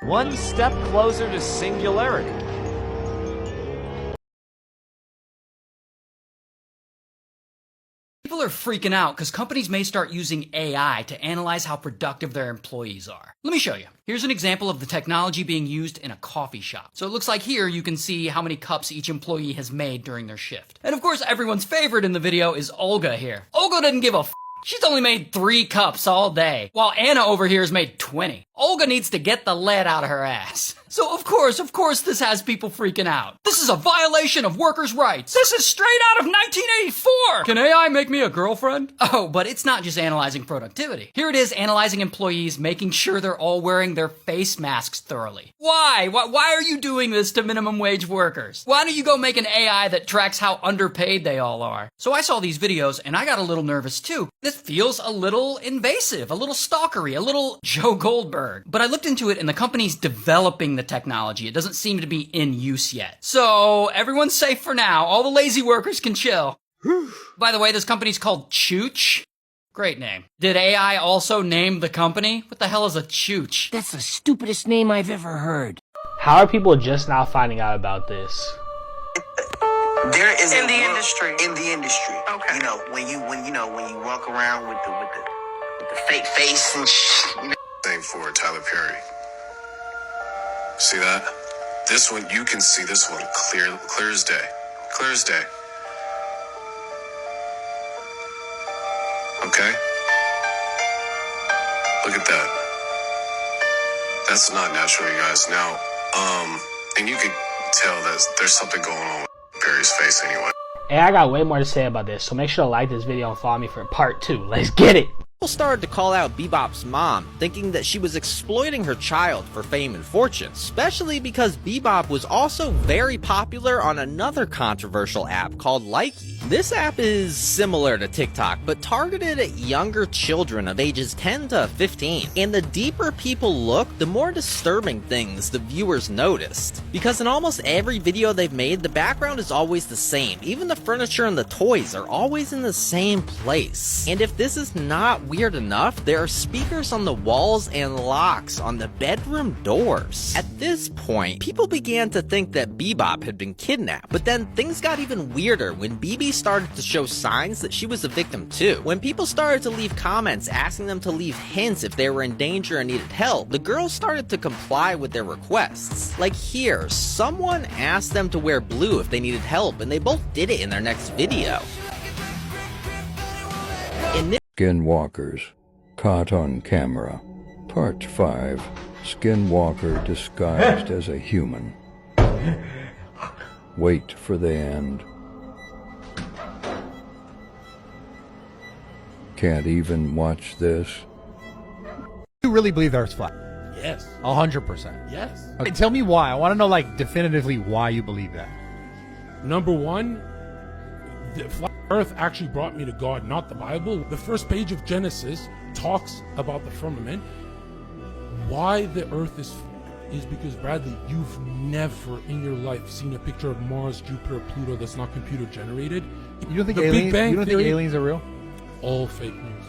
One step closer to singularity. People are freaking out because companies may start using AI to analyze how productive their employees are. Let me show you. Here's an example of the technology being used in a coffee shop. So it looks like here you can see how many cups each employee has made during their shift. And of course, everyone's favorite in the video is Olga here. Olga didn't give a f. She's only made 3 cups all day, while Anna over here has made 20. Olga needs to get the lead out of her ass. So of course this has people freaking out. This is a violation of workers' rights. This is straight out of 1984! Can AI make me a girlfriend? Oh, but it's not just analyzing productivity. Here it is analyzing employees, making sure they're all wearing their face masks thoroughly. Why? Why are you doing this to minimum wage workers? Why don't you go make an AI that tracks how underpaid they all are? So I saw these videos and I got a little nervous too. This feels a little invasive, a little stalkery, a little Joe Goldberg. But I looked into it and the company's developing the technology. It doesn't seem to be in use yet. So everyone's safe for now. All the lazy workers can chill. By the way, this company's called Chooch. Great name. Did AI also name the company? What the hell is a Chooch? That's the stupidest name I've ever heard. How are people just now finding out about this? There is in the industry. In the industry. Okay. You know, when you walk around with the fake face and you know. Same for Tyler Perry. See that? This one, you can see this one clear as day. Clear as day. Okay? Look at that. That's not natural, you guys. Now, and you can tell that there's something going on with Perry's face anyway. Hey, I got way more to say about this, so make sure to like this video and follow me for part 2. Let's get it! People started to call out Bebop's mom, thinking that she was exploiting her child for fame and fortune, especially because Bebop was also very popular on another controversial app called Likey. This app is similar to TikTok, but targeted at younger children of ages 10 to 15. And the deeper people look, the more disturbing things the viewers noticed. Because in almost every video they've made, the background is always the same. Even the furniture and the toys are always in the same place. And if this is not weird enough, there are speakers on the walls and locks on the bedroom doors. At this point, people began to think that Bebop had been kidnapped, but then things got even weirder when BB started to show signs that she was a victim too. When people started to leave comments asking them to leave hints if they were in danger and needed help, the girls started to comply with their requests. Like here, someone asked them to wear blue if they needed help, and they both did it in their next video. In this Skinwalkers, caught on camera. Part 5. Skinwalker disguised as a human. Wait for the end. Can't even watch this. You really believe the Earth's flat? Yes. 100%? Yes. Okay, tell me why. I want to know, like, definitively why you believe that. Number one, the flat Earth actually brought me to God, not the Bible. The first page of Genesis talks about the firmament. Why the Earth is because, Bradley, you've never in your life seen a picture of Mars, Jupiter, Pluto that's not computer generated. You don't think the aliens? Big Bang you don't Theory, think aliens are real? all fake news.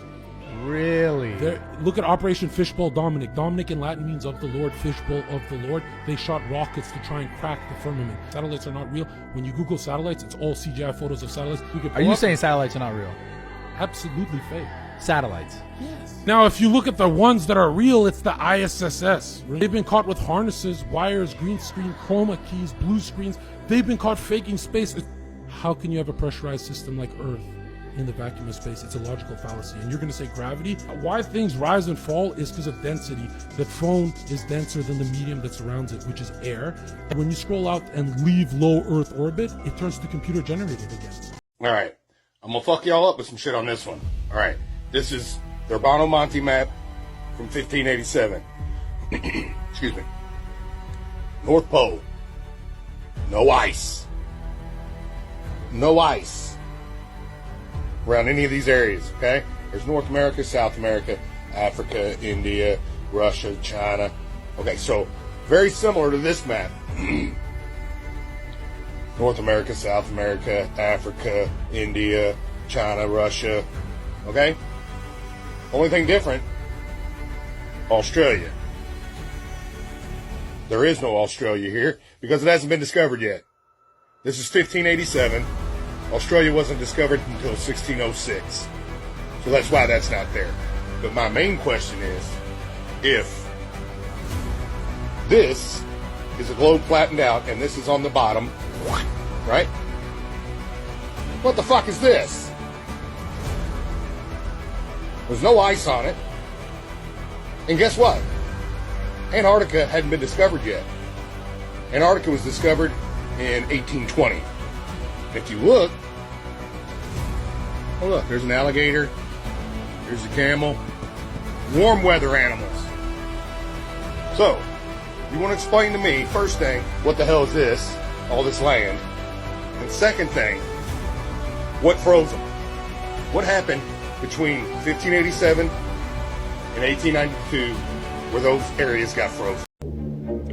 Really? Look at Operation Fishbowl Dominic. Dominic in Latin means of the Lord, fishbowl of the Lord. They shot rockets to try and crack the firmament. Satellites are not real. When you Google satellites, it's all CGI photos of satellites. Are you saying satellites are not real? Absolutely fake. Satellites? Yes. Now, if you look at the ones that are real, it's the ISS. They've been caught with harnesses, wires, green screen, chroma keys, blue screens. They've been caught faking space. How can you have a pressurized system like Earth in the vacuum of space? It's a logical fallacy. And you're going to say gravity? Why things rise and fall is because of density. The phone is denser than the medium that surrounds it, which is air. When you scroll out and leave low Earth orbit, it turns to computer generated again. All right. I'm going to fuck y'all up with some shit on this one. All right. This is the Urbano Monte map from 1587. Excuse me. North Pole. No ice. No ice around any of these areas, okay? There's North America, South America, Africa, India, Russia, China. Okay, so very similar to this map. North America, South America, Africa, India, China, Russia. Okay? Only thing different, Australia. There is no Australia here because it hasn't been discovered yet. This is 1587. Australia wasn't discovered until 1606. So that's why that's not there. But my main question is, if this is a globe flattened out and this is on the bottom, right? What the fuck is this? There's no ice on it. And guess what? Antarctica hadn't been discovered yet. Antarctica was discovered in 1820. If you look, oh look, there's an alligator, there's a camel, warm weather animals. So, you want to explain to me, first thing, what the hell is this, all this land? And second thing, what froze them? What happened between 1587 and 1892 where those areas got frozen?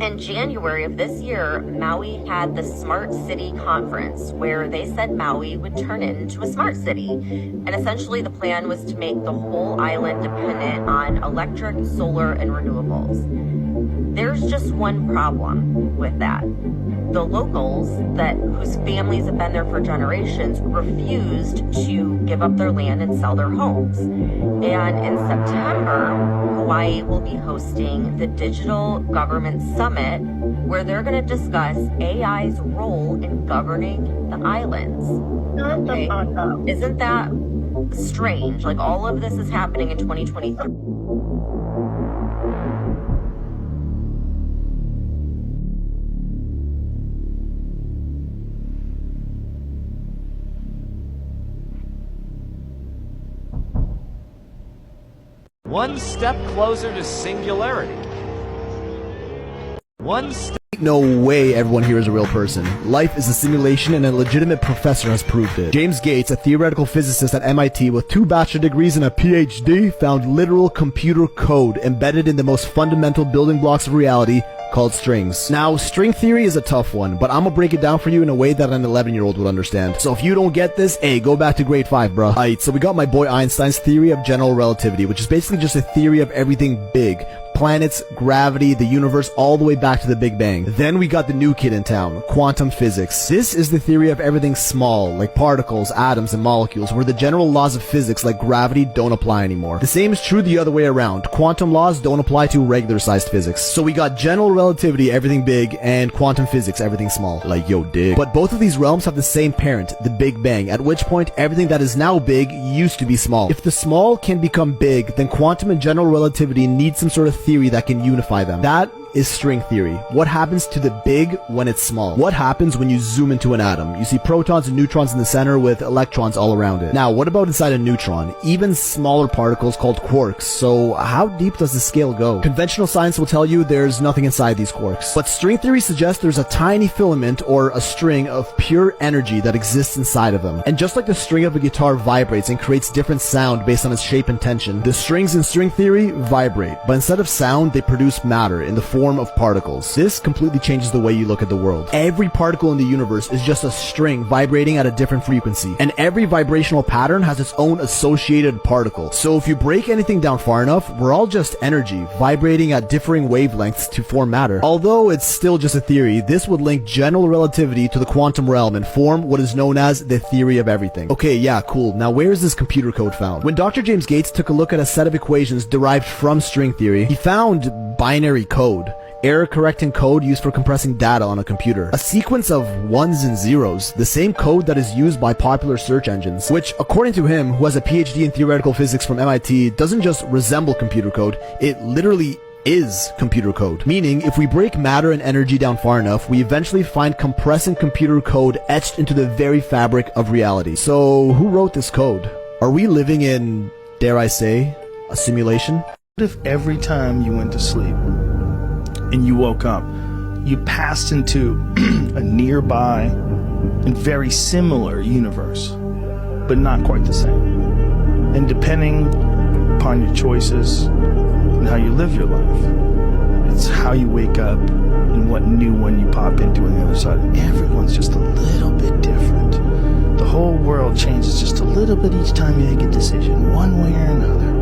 In January of this year, Maui had the Smart City Conference where they said Maui would turn into a smart city. And essentially the plan was to make the whole island dependent on electric, solar, and renewables. There's just one problem with that. The locals whose families have been there for generations refused to give up their land and sell their homes. And in September, Hawaii will be hosting the Digital Government Summit, where they're going to discuss AI's role in governing the islands. Okay. Isn't that strange? Like, all of this is happening in 2023. One step closer to singularity. One step. No way everyone here is a real person. Life is a simulation and a legitimate professor has proved it. James Gates, a theoretical physicist at MIT with 2 bachelor degrees and a PhD, found literal computer code embedded in the most fundamental building blocks of reality, called strings. Now, string theory is a tough one, but I'm gonna break it down for you in a way that an 11-year-old would understand. So if you don't get this, hey, go back to grade 5, bro. Alright, so we got my boy Einstein's theory of general relativity, which is basically just a theory of everything big. Planets, gravity, the universe, all the way back to the Big Bang. Then we got the new kid in town, quantum physics. This is the theory of everything small, like particles, atoms, and molecules, where the general laws of physics, like gravity, don't apply anymore. The same is true the other way around. Quantum laws don't apply to regular-sized physics. So we got general relativity, everything big, and quantum physics, everything small. Like, yo, dig. But both of these realms have the same parent, the Big Bang, at which point everything that is now big used to be small. If the small can become big, then quantum and general relativity need some sort of theory that can unify them. That is string theory. What happens to the big when it's small? What happens when you zoom into an atom? You see protons and neutrons in the center with electrons all around it. Now, what about inside a neutron? Even smaller particles called quarks. So how deep does the scale go? Conventional science will tell you there's nothing inside these quarks. But string theory suggests there's a tiny filament or a string of pure energy that exists inside of them. And just like the string of a guitar vibrates and creates different sound based on its shape and tension, the strings in string theory vibrate. But instead of sound, they produce matter in the form of particles. This completely changes the way you look at the world. Every particle in the universe is just a string vibrating at a different frequency, and every vibrational pattern has its own associated particle. So if you break anything down far enough, we're all just energy vibrating at differing wavelengths to form matter. Although it's still just a theory, this would link general relativity to the quantum realm and form what is known as the theory of everything. Okay, yeah, cool. Now where is this computer code found? When Dr. James Gates took a look at a set of equations derived from string theory, he found binary code. Error-correcting code used for compressing data on a computer. A sequence of ones and zeros, the same code that is used by popular search engines, which, according to him, who has a PhD in theoretical physics from MIT, doesn't just resemble computer code, it literally is computer code. Meaning, if we break matter and energy down far enough, we eventually find compressing computer code etched into the very fabric of reality. So, who wrote this code? Are we living in, dare I say, a simulation? What if every time you went to sleep and you woke up, you passed into a nearby and very similar universe, but not quite the same? And depending upon your choices and how you live your life, it's how you wake up and what new one you pop into on the other side. Everyone's just a little bit different. The whole world changes just a little bit each time you make a decision, one way or another.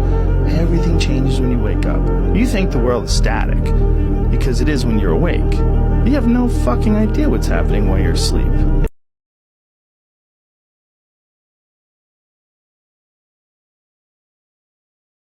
Everything changes when you wake up. You think the world is static, because it is when you're awake. You have no fucking idea what's happening while you're asleep.